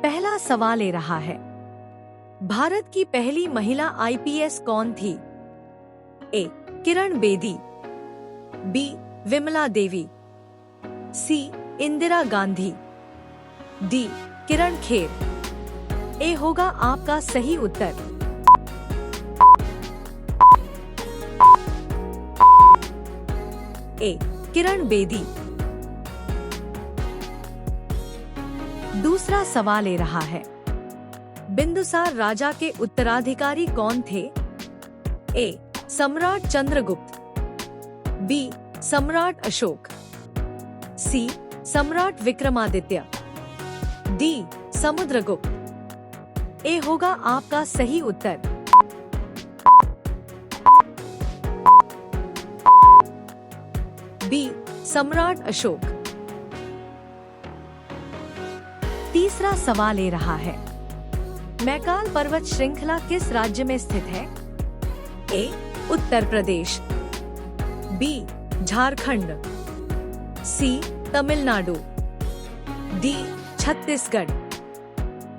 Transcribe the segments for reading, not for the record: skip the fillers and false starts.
पहला सवाल ले रहा है, भारत की पहली महिला आईपीएस कौन थी? ए. किरण बेदी, बी. विमला देवी, सी. इंदिरा गांधी, डी. किरण खेर। ए होगा आपका सही उत्तर। ए. किरण बेदी। दूसरा सवाल ले रहा है, बिंदुसार राजा के उत्तराधिकारी कौन थे? ए. सम्राट चंद्रगुप्त, बी. सम्राट अशोक, सी. सम्राट विक्रमादित्य, डी. समुद्रगुप्त। ए होगा आपका सही उत्तर। बी. सम्राट अशोक। तीसरा सवाल ले रहा है, मैकाल पर्वत श्रृंखला किस राज्य में स्थित है? ए. उत्तर प्रदेश, बी. झारखंड, सी. तमिलनाडु, डी. छत्तीसगढ़।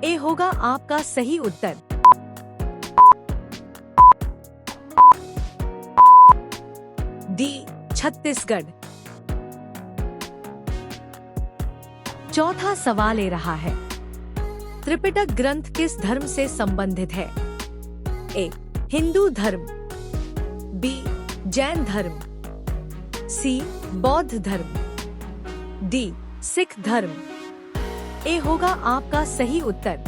ए होगा आपका सही उत्तर। डी. छत्तीसगढ़। चौथा सवाल ले रहा है, त्रिपिटक ग्रंथ किस धर्म से संबंधित है? ए. हिंदू धर्म, बी. जैन धर्म, सी. बौद्ध धर्म, डी. सिख धर्म। ए होगा आपका सही उत्तर।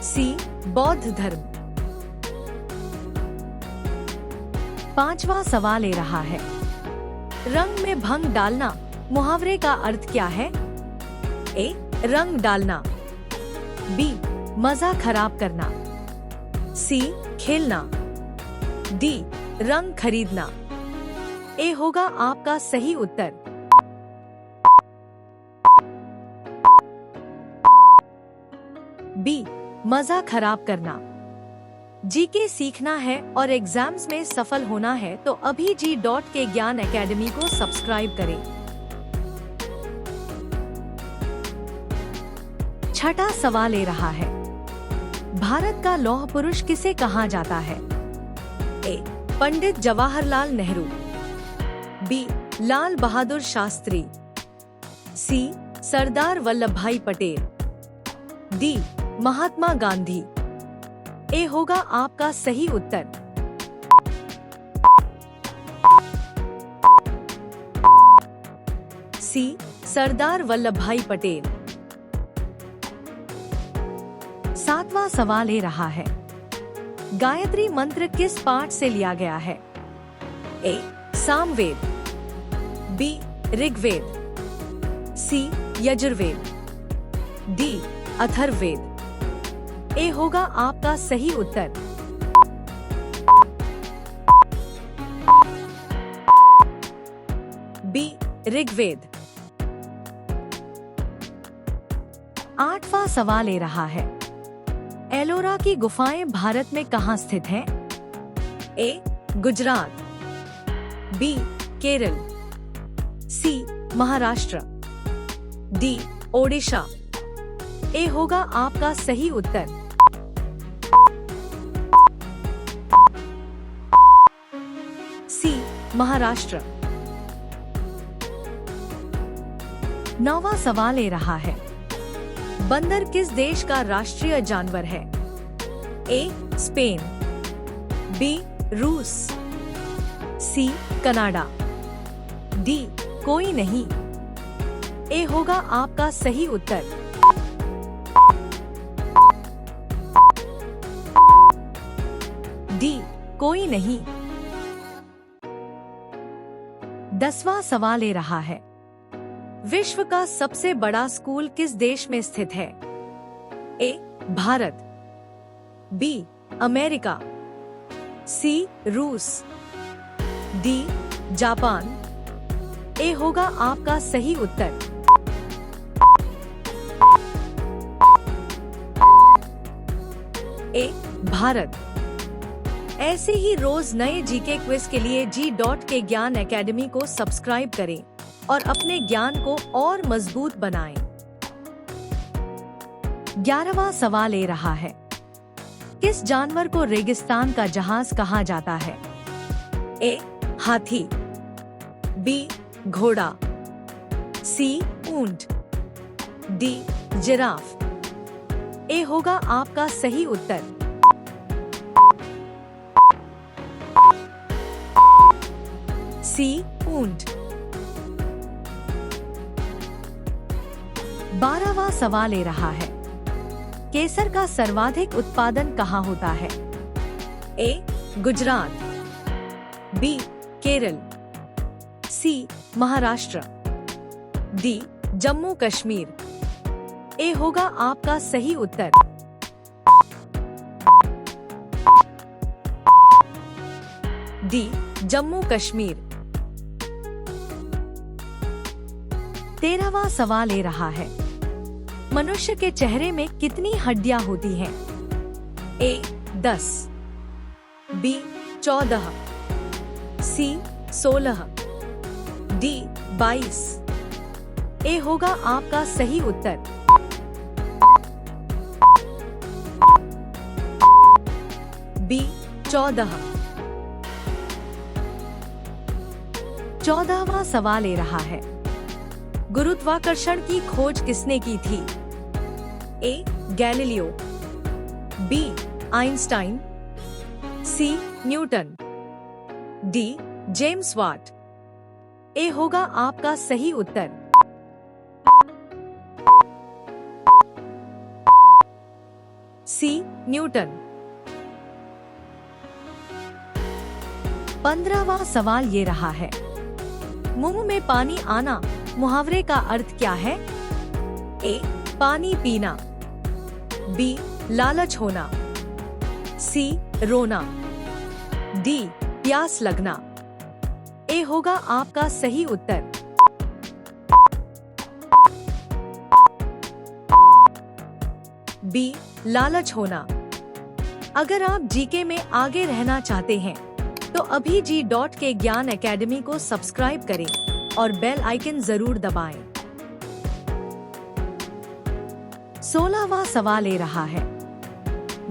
सी. बौद्ध धर्म। पांचवा सवाल ले रहा है, रंग में भंग डालना मुहावरे का अर्थ क्या है? ए. रंग डालना, बी. मजा खराब करना, सी. खेलना, डी. रंग खरीदना। ए होगा आपका सही उत्तर। बी. मजा खराब करना। जीके सीखना है और एग्जाम्स में सफल होना है तो अभी G.के ज्ञान एकेडमी को सब्सक्राइब करें। छठा सवाल ले रहा है, भारत का लौह पुरुष किसे कहा जाता है? ए. पंडित जवाहरलाल नेहरू, बी. लाल बहादुर शास्त्री, सी. सरदार वल्लभ भाई पटेल, डी. महात्मा गांधी। ए होगा आपका सही उत्तर। सी. सरदार वल्लभ भाई पटेल। सातवां सवाल ले रहा है, गायत्री मंत्र किस पाठ से लिया गया है? ए. सामवेद, बी. ऋग्वेद, सी. यजुर्वेद, डी. अथर्ववेद। ए होगा आपका सही उत्तर। बी. ऋग्वेद। आठवां सवाल ले रहा है, एलोरा की गुफाएं भारत में कहाँ स्थित हैं? ए. गुजरात, बी. केरल, सी. महाराष्ट्र, डी. ओडिशा। ए होगा आपका सही उत्तर। सी. महाराष्ट्र। नौवां सवाल ले रहा है, बंदर किस देश का राष्ट्रीय जानवर है? ए. Spain, B. रूस, सी. Canada, D. कोई नहीं। ए होगा आपका सही उत्तर। डी. कोई नहीं। 10वां सवाल ले रहा है, विश्व का सबसे बड़ा स्कूल किस देश में स्थित है? ए. भारत, बी. अमेरिका, सी. रूस, डी. जापान। ए होगा आपका सही उत्तर। ए. भारत। ऐसे ही रोज नए जीके क्विज के लिए G.के ज्ञान एकेडमी को सब्सक्राइब करें। और अपने ज्ञान को और मजबूत बनाएं। 11वां सवाल ये रहा है, किस जानवर को रेगिस्तान का जहाज कहा जाता है? ए. हाथी, बी. घोड़ा, सी. ऊंट, डी. जिराफ। ए होगा आपका सही उत्तर। सी. ऊंट। 12वां सवाल ये रहा है, केसर का सर्वाधिक उत्पादन कहाँ होता है? ए. गुजरात, बी. केरल, सी. महाराष्ट्र, डी. जम्मू कश्मीर। ए होगा आपका सही उत्तर। डी. जम्मू कश्मीर। 13वां सवाल ये रहा है, मनुष्य के चेहरे में कितनी हड्डियां होती हैं? ए. 10, बी. 14, सी. 16, डी. 22। ए होगा आपका सही उत्तर। बी. 14। 14वां सवाल ये रहा है, गुरुत्वाकर्षण की खोज किसने की थी? A. Galileo, B. Einstein, C. Newton, D. James Watt. A होगा आपका सही उत्तर। सी. न्यूटन। 15वां सवाल ये रहा है, मुंह में पानी आना मुहावरे का अर्थ क्या है? ए. पानी पीना, बी. लालच होना, सी. रोना, डी. प्यास लगना। ए होगा आपका सही उत्तर। बी. लालच होना। अगर आप जीके में आगे रहना चाहते हैं तो अभी G.के ज्ञान एकेडमी को सब्सक्राइब करें और बेल आइकन जरूर दबाएं। 16वां सवाल ये रहा है,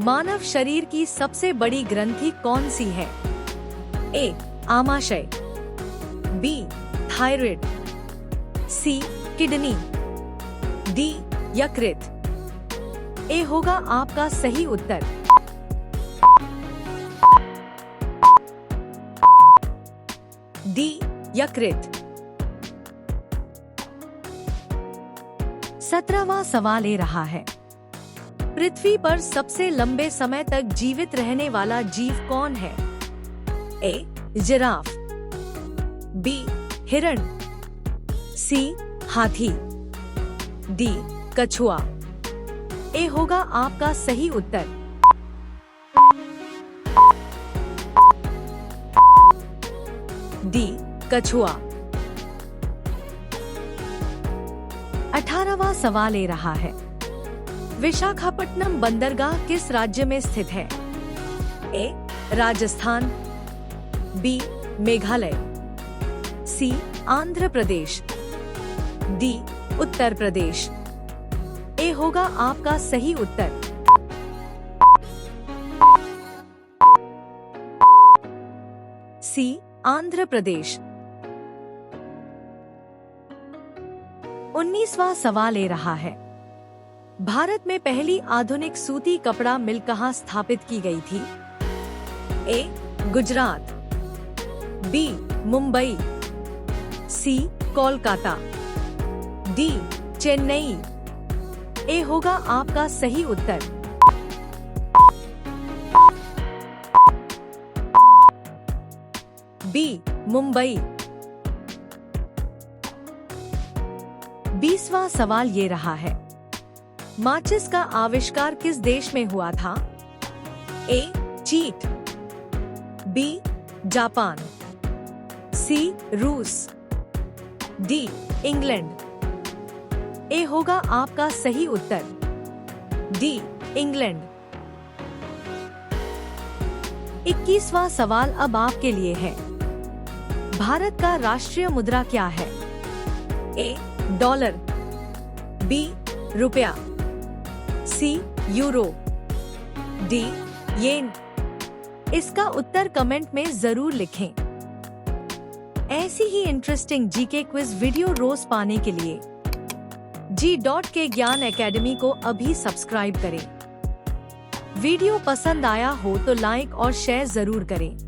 मानव शरीर की सबसे बड़ी ग्रंथि कौन सी है? ए. आमाशय, B. Thyroid, C. Kidney, D. यकृत। ए होगा आपका सही उत्तर। डी. यकृत। 17वां सवाल ये रहा है, पृथ्वी पर सबसे लंबे समय तक जीवित रहने वाला जीव कौन है? ए. Giraffe, B. हिरण, सी. हाथी, डी. कछुआ। ए होगा आपका सही उत्तर। डी. कछुआ। 18वां सवाल ये रहा है, विशाखापट्टनम बंदरगाह किस राज्य में स्थित है? ए. राजस्थान, बी. मेघालय, सी. आंध्र प्रदेश, डी. उत्तर प्रदेश। ए होगा आपका सही उत्तर। सी. आंध्र प्रदेश। 19वां सवाल ये रहा है, भारत में पहली आधुनिक सूती कपड़ा मिल कहाँ स्थापित की गई थी? ए. गुजरात, बी. मुंबई, सी. कोलकाता, डी. चेन्नई। ए होगा आपका सही उत्तर। बी. मुंबई। 20वां सवाल ये रहा है, माचिस का आविष्कार किस देश में हुआ था? ए. चीन, बी. जापान, सी. रूस, डी. इंग्लैंड। ए होगा आपका सही उत्तर। डी. इंग्लैंड। 21वां सवाल अब आपके लिए है, भारत का राष्ट्रीय मुद्रा क्या है? ए डॉलर, बी रुपया, सी यूरो, डी येन। इसका उत्तर कमेंट में जरूर लिखें। ऐसी ही इंटरेस्टिंग जीके क्विज वीडियो रोज पाने के लिए G.K ज्ञान एकेडमी को अभी सब्सक्राइब करें। वीडियो पसंद आया हो तो लाइक और शेयर जरूर करें।